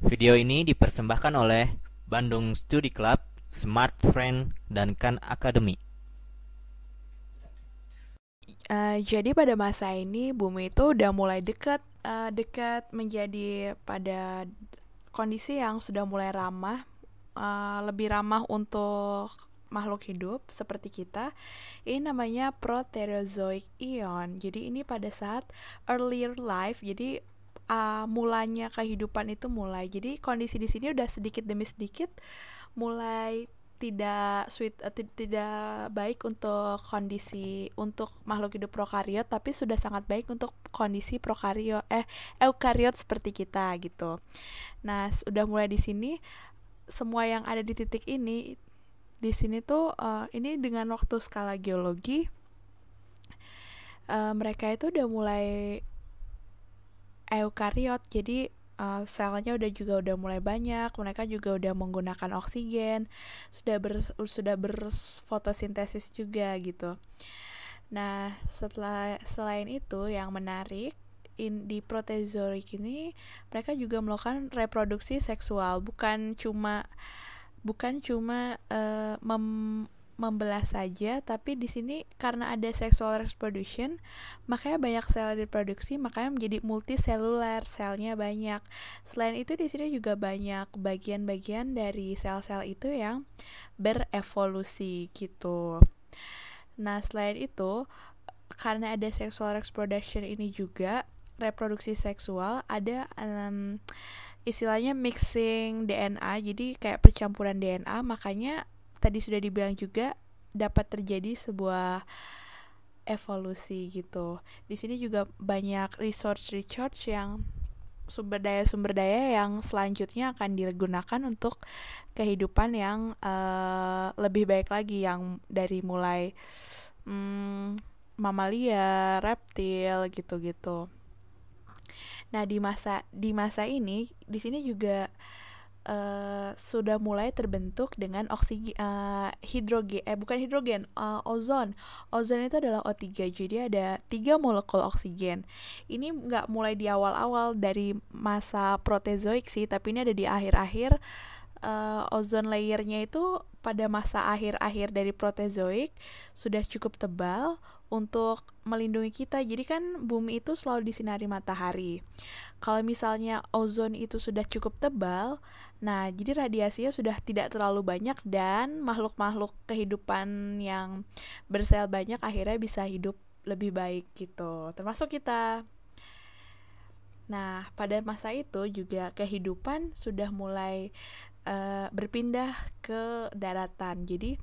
Video ini dipersembahkan oleh Bandung Studi Club, Smart Friend, dan Khan Academy. Jadi pada masa ini bumi itu udah mulai dekat menjadi pada kondisi yang sudah mulai ramah, lebih ramah untuk makhluk hidup seperti kita. Ini namanya Proterozoic Eon. Jadi ini pada saat earlier life. Jadi mulanya kehidupan itu mulai. Jadi kondisi di sini udah sedikit demi sedikit mulai tidak baik untuk kondisi untuk makhluk hidup prokariot, tapi sudah sangat baik untuk kondisi eukariot seperti kita gitu. Nah, sudah mulai di sini semua yang ada di titik ini di sini tuh ini dengan waktu skala geologi, mereka itu udah mulai eukariot. Jadi selnya udah mulai banyak, mereka juga udah menggunakan oksigen, sudah berfotosintesis juga gitu. Nah, selain itu yang menarik di protezoik ini, mereka juga melakukan reproduksi seksual, bukan cuma membelah saja, tapi di sini karena ada sexual reproduction, makanya banyak sel diproduksi, makanya menjadi multiseluler, selnya banyak. Selain itu di sini juga banyak bagian-bagian dari sel-sel itu yang berevolusi gitu. Nah, selain itu, karena ada sexual reproduction ini juga reproduksi seksual, ada istilahnya mixing DNA, jadi kayak percampuran DNA, makanya tadi sudah dibilang juga dapat terjadi sebuah evolusi gitu. Di sini juga banyak research yang sumber daya yang selanjutnya akan digunakan untuk kehidupan yang lebih baik lagi, yang dari mulai mamalia, reptil gitu-gitu. Nah, di masa ini di sini juga sudah mulai terbentuk dengan ozon. Ozon itu adalah O3, jadi ada 3 molekul oksigen. Ini nggak mulai di awal-awal dari masa protezoik sih, tapi ini ada di akhir-akhir. Ozon layernya itu pada masa akhir-akhir dari protezoik sudah cukup tebal untuk melindungi kita. Jadi kan bumi itu selalu disinari matahari. Kalau misalnya ozon itu sudah cukup tebal, nah jadi radiasinya sudah tidak terlalu banyak dan makhluk-makhluk kehidupan yang bersel banyak akhirnya bisa hidup lebih baik gitu, termasuk kita. Nah, pada masa itu juga kehidupan sudah mulai berpindah ke daratan. Jadi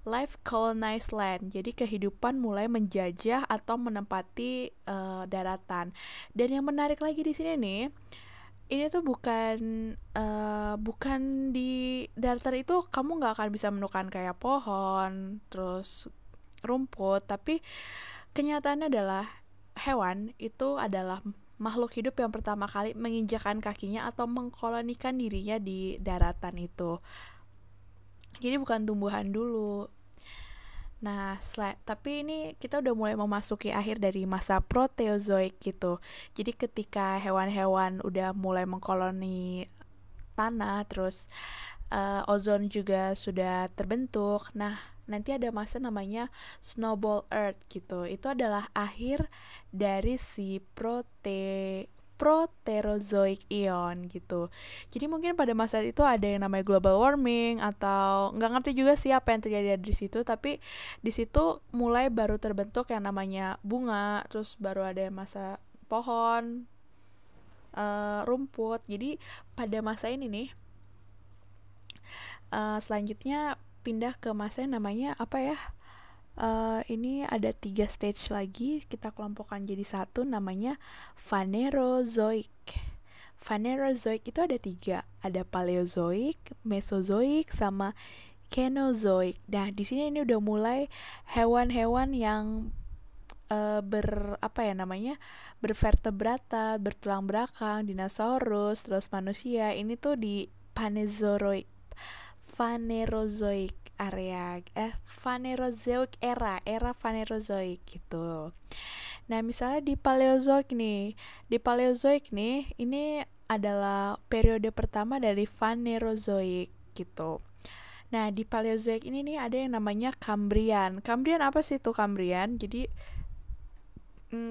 life colonized land. Jadi kehidupan mulai menjajah atau menempati daratan. Dan yang menarik lagi di sini nih, ini tuh bukan di daratan itu kamu nggak akan bisa menemukan kayak pohon, terus rumput, tapi kenyataannya adalah hewan itu adalah makhluk hidup yang pertama kali menginjakan kakinya atau mengkolonikan dirinya di daratan itu. Jadi bukan tumbuhan dulu. Nah, tapi ini kita udah mulai memasuki akhir dari masa proteozoik gitu. Jadi ketika hewan-hewan udah mulai mengkoloni tanah, terus ozon juga sudah terbentuk. Nah, nanti ada masa namanya snowball earth gitu. Itu adalah akhir dari si proterozoic eon gitu. Jadi mungkin pada masa itu ada yang namanya global warming, atau nggak ngerti juga sih apa yang terjadi di situ, tapi di situ mulai baru terbentuk yang namanya bunga, terus baru ada masa pohon, rumput. Jadi pada masa ini nih, selanjutnya pindah ke masa yang namanya apa ya? Ini ada 3 stage lagi, kita kelompokkan jadi satu, namanya Phanerozoic. Phanerozoic itu ada 3, ada Paleozoic, Mesozoic, sama Kenozoic. Nah, di sini ini udah mulai hewan-hewan yang bervertebrata, bertulang belakang, dinosaurus, terus manusia. Ini tuh di Phanerozoic area, Phanerozoic era Phanerozoic gitu. Nah, misalnya di Paleozoik nih, ini adalah periode pertama dari Phanerozoik gitu. Nah, di Paleozoik ini nih ada yang namanya Kambrian. Kambrian apa sih itu Kambrian? Jadi,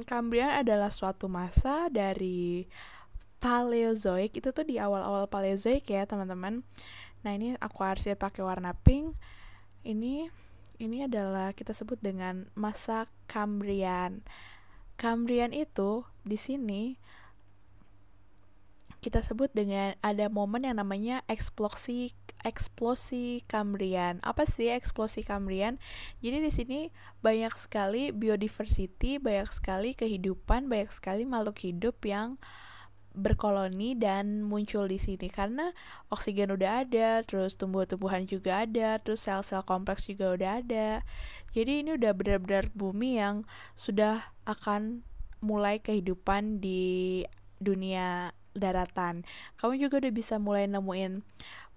Kambrian adalah suatu masa dari Paleozoik. Itu tuh di awal-awal Paleozoik ya, teman-teman. Nah, ini aku arsir pakai warna pink. Ini adalah kita sebut dengan masa Kambrian. Kambrian itu di sini kita sebut dengan ada momen yang namanya eksplosi Kambrian. Apa sih eksplosi Kambrian? Jadi di sini banyak sekali biodiversity, banyak sekali kehidupan, banyak sekali makhluk hidup yang berkoloni dan muncul di sini karena oksigen udah ada, terus tumbuh-tumbuhan juga ada, terus sel-sel kompleks juga udah ada. Jadi ini udah benar-benar bumi yang sudah akan mulai kehidupan di dunia daratan. Kamu juga udah bisa mulai nemuin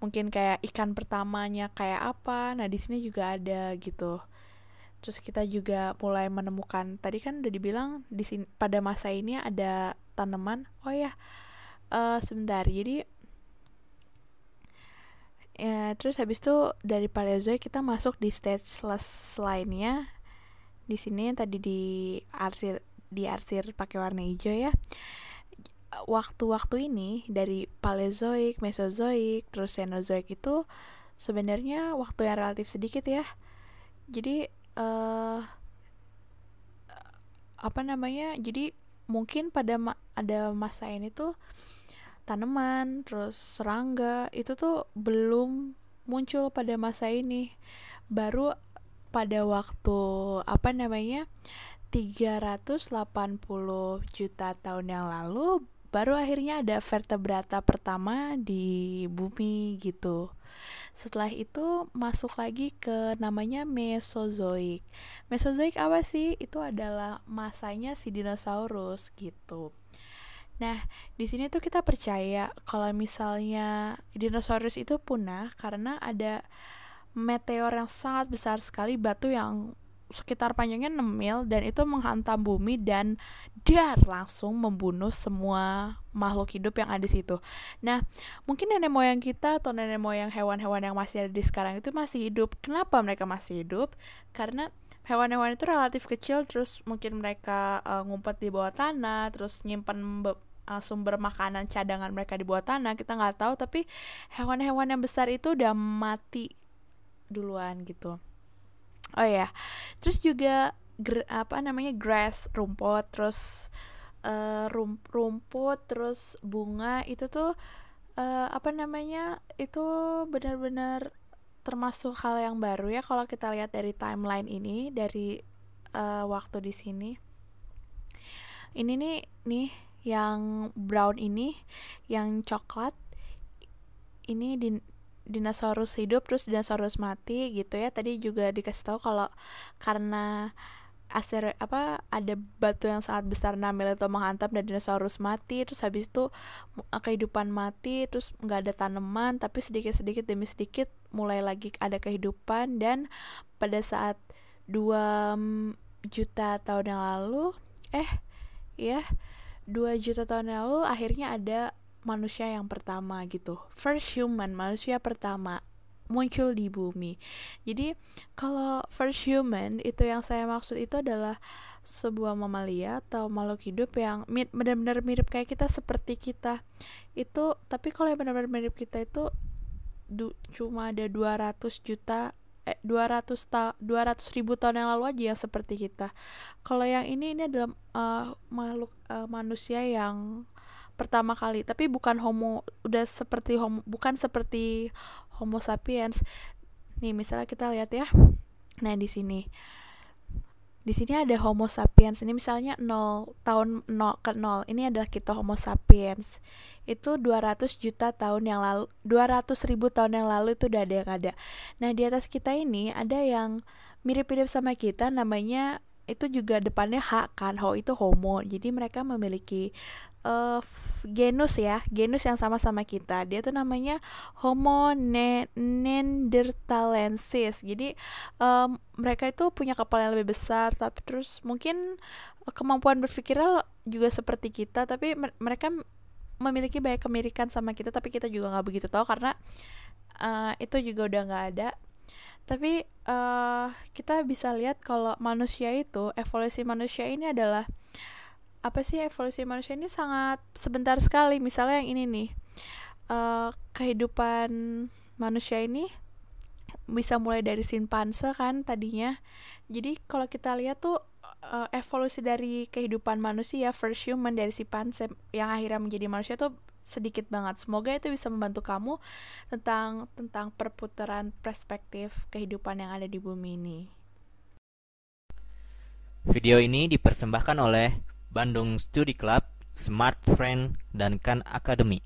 mungkin kayak ikan pertamanya kayak apa. Nah, di sini juga ada gitu. Terus kita juga mulai menemukan, tadi kan udah dibilang di sini pada masa ini ada tanaman. Oh ya, sebentar. Jadi ya, terus habis itu dari Paleozoik kita masuk di stage lainnya. Di sini yang tadi diarsir pakai warna hijau ya. Waktu-waktu ini dari Paleozoik, Mesozoik, terus Cenozoik itu sebenarnya waktu yang relatif sedikit ya. Jadi jadi mungkin ada masa ini tuh tanaman, terus serangga itu tuh belum muncul pada masa ini. Baru pada waktu 380 juta tahun yang lalu baru akhirnya ada vertebrata pertama di bumi gitu. Setelah itu masuk lagi ke namanya Mesozoik. Mesozoik apa sih? Itu adalah masanya si dinosaurus gitu. Nah, di sini tuh kita percaya kalau misalnya dinosaurus itu punah karena ada meteor yang sangat besar sekali, batu yang sekitar panjangnya 6 mil dan itu menghantam bumi dan langsung membunuh semua makhluk hidup yang ada di situ. Nah, mungkin nenek moyang kita atau nenek moyang hewan-hewan yang masih ada di sekarang itu masih hidup. Kenapa mereka masih hidup? Karena hewan-hewan itu relatif kecil, terus mungkin mereka ngumpet di bawah tanah, terus nyimpen sumber makanan cadangan mereka di bawah tanah, kita nggak tahu. Tapi hewan-hewan yang besar itu udah mati duluan gitu. Oh ya, terus juga grass, rumput, terus rumput, terus bunga itu tuh itu benar-benar termasuk hal yang baru ya kalau kita lihat dari timeline ini, dari waktu di sini. Ini nih yang brown ini, yang coklat ini dinosaurus hidup terus dinosaurus mati gitu ya. Tadi juga dikasih tahu kalau karena ada batu yang sangat besar 6 mil itu menghantam dan dinosaurus mati, terus habis itu kehidupan mati, terus nggak ada tanaman, tapi sedikit demi sedikit mulai lagi ada kehidupan. Dan pada saat 2 juta tahun yang lalu 2 juta tahun yang lalu akhirnya ada manusia yang pertama gitu, first human, manusia pertama muncul di bumi. Jadi kalau first human itu yang saya maksud itu adalah sebuah mamalia atau makhluk hidup yang benar-benar mirip kayak kita, seperti kita itu. Tapi kalau yang benar-benar mirip kita itu cuma ada 200 ribu tahun yang lalu aja yang seperti kita. Kalau yang ini adalah makhluk manusia yang pertama kali, tapi bukan bukan seperti Homo sapiens. Nih misalnya kita lihat ya. Nah, di sini ada Homo sapiens. Ini misalnya 0 tahun 0 ke 0. Ini adalah kita Homo sapiens. Itu 200 juta tahun yang lalu, 200 ribu tahun yang lalu itu udah ada. Nah, di atas kita ini ada yang mirip-mirip sama kita, namanya itu juga depannya H kan. Ho itu Homo. Jadi mereka memiliki genus yang sama-sama kita. Dia tuh namanya Homo neanderthalensis. Jadi mereka itu punya kepala yang lebih besar, tapi terus mungkin kemampuan berpikirnya juga seperti kita, tapi mereka memiliki banyak kemirikan sama kita, tapi kita juga nggak begitu tahu karena itu juga udah nggak ada. Tapi kita bisa lihat kalau manusia itu, evolusi manusia ini adalah apa sih? Evolusi manusia ini sangat sebentar sekali. Misalnya yang ini nih, kehidupan manusia ini bisa mulai dari simpanse kan tadinya. Jadi kalau kita lihat tuh evolusi dari kehidupan manusia, first human dari simpanse yang akhirnya menjadi manusia tuh sedikit banget. Semoga itu bisa membantu kamu tentang perputaran perspektif kehidupan yang ada di bumi ini. Video ini dipersembahkan oleh Bandung Studi Club, Smart Friend, dan Khan Academy.